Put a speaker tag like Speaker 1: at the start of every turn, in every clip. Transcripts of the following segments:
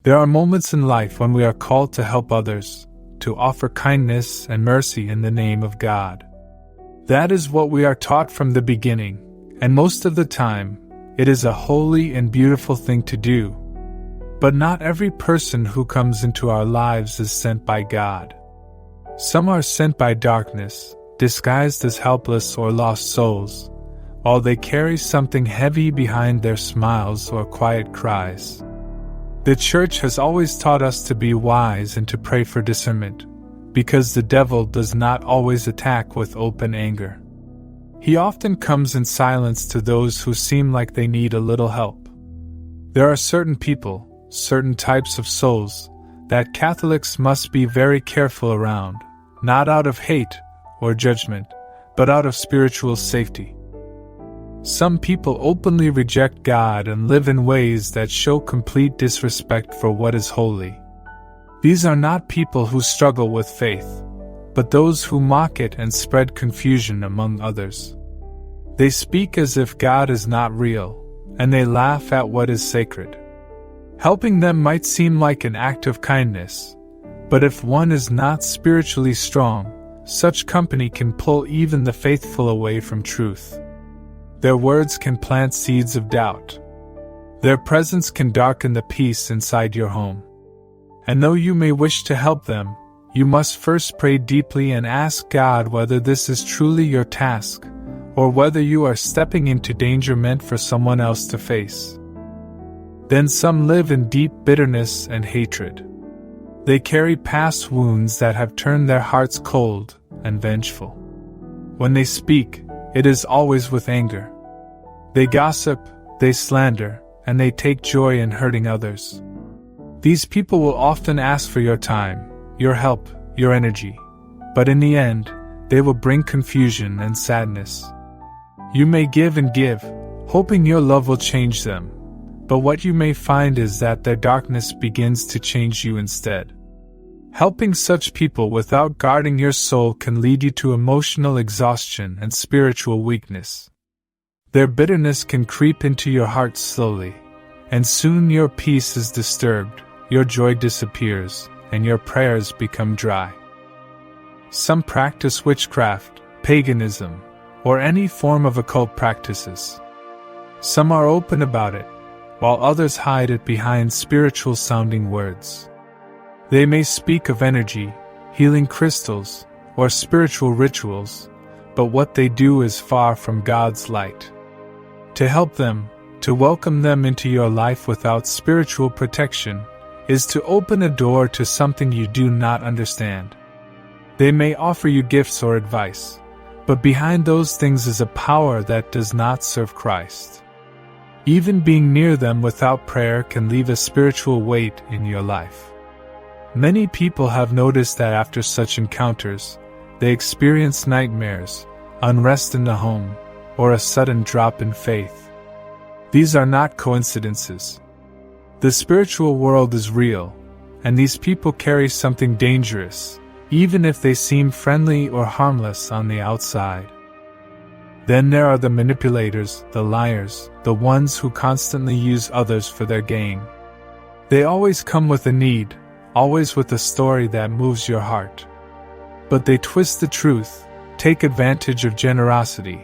Speaker 1: There are moments in life when we are called to help others, to offer kindness and mercy in the name of God. That is what we are taught from the beginning, and most of the time, it is a holy and beautiful thing to do. But not every person who comes into our lives is sent by God. Some are sent by darkness, disguised as helpless or lost souls, while they carry something heavy behind their smiles or quiet cries. The church has always taught us to be wise and to pray for discernment, because the devil does not always attack with open anger. He often comes in silence to those who seem like they need a little help. There are certain people, certain types of souls, that Catholics must be very careful around, not out of hate or judgment, but out of spiritual safety. Some people openly reject God and live in ways that show complete disrespect for what is holy. These are not people who struggle with faith, but those who mock it and spread confusion among others. They speak as if God is not real, and they laugh at what is sacred. Helping them might seem like an act of kindness, but if one is not spiritually strong, such company can pull even the faithful away from truth. Their words can plant seeds of doubt. Their presence can darken the peace inside your home. And though you may wish to help them, you must first pray deeply and ask God whether this is truly your task, or whether you are stepping into danger meant for someone else to face. Then some live in deep bitterness and hatred. They carry past wounds that have turned their hearts cold and vengeful. When they speak, it is always with anger. They gossip, they slander, and they take joy in hurting others. These people will often ask for your time, your help, your energy, but in the end, they will bring confusion and sadness. You may give and give, hoping your love will change them, but what you may find is that their darkness begins to change you instead. Helping such people without guarding your soul can lead you to emotional exhaustion and spiritual weakness. Their bitterness can creep into your heart slowly, and soon your peace is disturbed, your joy disappears, and your prayers become dry. Some practice witchcraft, paganism, or any form of occult practices. Some are open about it, while others hide it behind spiritual-sounding words. They may speak of energy, healing crystals, or spiritual rituals, but what they do is far from God's light. To help them, to welcome them into your life without spiritual protection, is to open a door to something you do not understand. They may offer you gifts or advice, but behind those things is a power that does not serve Christ. Even being near them without prayer can leave a spiritual weight in your life. Many people have noticed that after such encounters, they experience nightmares, unrest in the home, or a sudden drop in faith. These are not coincidences. The spiritual world is real, and these people carry something dangerous, even if they seem friendly or harmless on the outside. Then there are the manipulators, the liars, the ones who constantly use others for their gain. They always come with a need, always with a story that moves your heart. But they twist the truth, take advantage of generosity,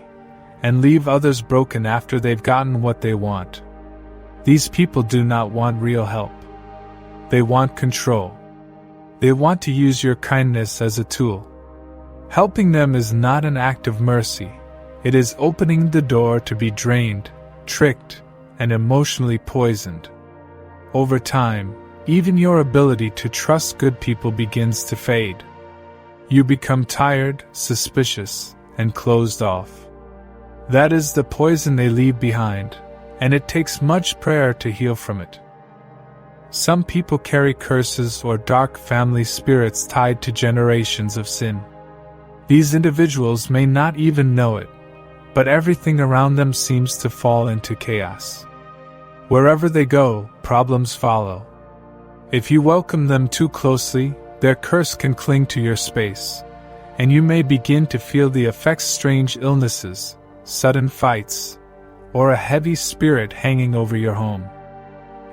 Speaker 1: and leave others broken after they've gotten what they want. These people do not want real help. They want control. They want to use your kindness as a tool. Helping them is not an act of mercy. It is opening the door to be drained, tricked, and emotionally poisoned. Over time, even your ability to trust good people begins to fade. You become tired, suspicious, and closed off. That is the poison they leave behind, and it takes much prayer to heal from it. Some people carry curses or dark family spirits tied to generations of sin. These individuals may not even know it, but everything around them seems to fall into chaos. Wherever they go, problems follow. If you welcome them too closely, their curse can cling to your space, and you may begin to feel the effects: strange illnesses, sudden fights, or a heavy spirit hanging over your home.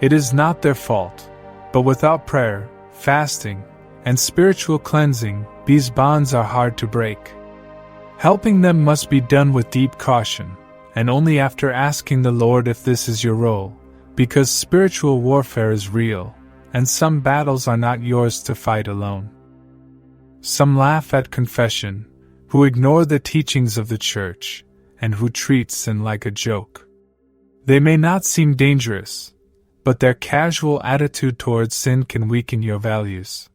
Speaker 1: It is not their fault. But without prayer, fasting, and spiritual cleansing, these bonds are hard to break. Helping them must be done with deep caution, and only after asking the Lord if this is your role, because spiritual warfare is real, and some battles are not yours to fight alone. Some laugh at confession, who ignore the teachings of the church, and who treat sin like a joke. They may not seem dangerous, but their casual attitude towards sin can weaken your values.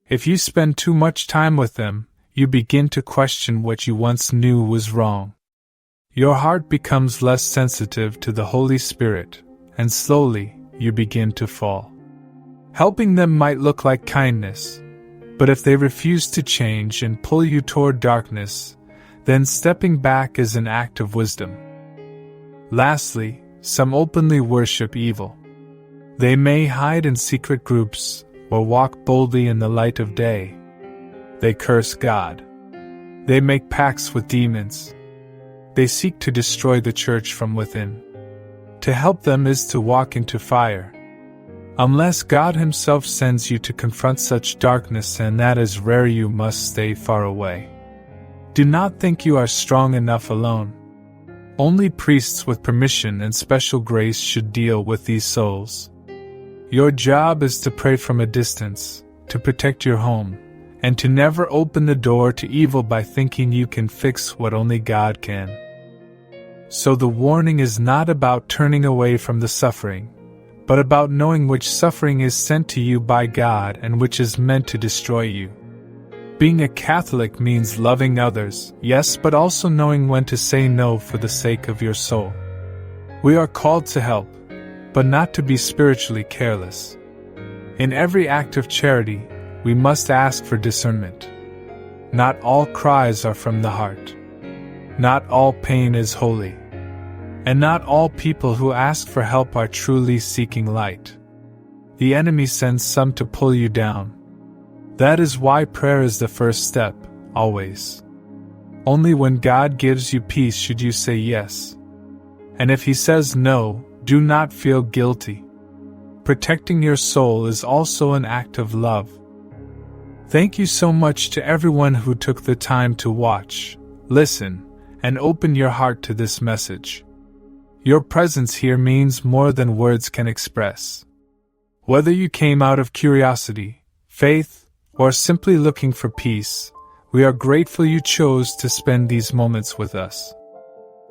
Speaker 1: If you spend too much time with them, you begin to question what you once knew was wrong. Your heart becomes less sensitive to the Holy Spirit, and slowly, you begin to fall. Helping them might look like kindness, but if they refuse to change and pull you toward darkness, then stepping back is an act of wisdom. Lastly, some openly worship evil. They may hide in secret groups, or walk boldly in the light of day. They curse God. They make pacts with demons. They seek to destroy the church from within. To help them is to walk into fire. Unless God Himself sends you to confront such darkness, and that is rare, you must stay far away. Do not think you are strong enough alone. Only priests with permission and special grace should deal with these souls. Your job is to pray from a distance, to protect your home, and to never open the door to evil by thinking you can fix what only God can. So the warning is not about turning away from the suffering, but about knowing which suffering is sent to you by God and which is meant to destroy you. Being a Catholic means loving others, yes, but also knowing when to say no for the sake of your soul. We are called to help, but not to be spiritually careless. In every act of charity, we must ask for discernment. Not all cries are from the heart. Not all pain is holy. And not all people who ask for help are truly seeking light. The enemy sends some to pull you down. That is why prayer is the first step, always. Only when God gives you peace should you say yes. And if He says no, do not feel guilty. Protecting your soul is also an act of love. Thank you so much to everyone who took the time to watch, listen, and open your heart to this message. Your presence here means more than words can express. Whether you came out of curiosity, faith, or simply looking for peace, we are grateful you chose to spend these moments with us.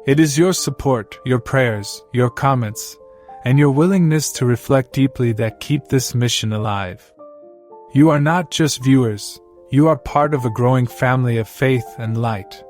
Speaker 1: It is your support, your prayers, your comments, and your willingness to reflect deeply that keep this mission alive. You are not just viewers, you are part of a growing family of faith and light.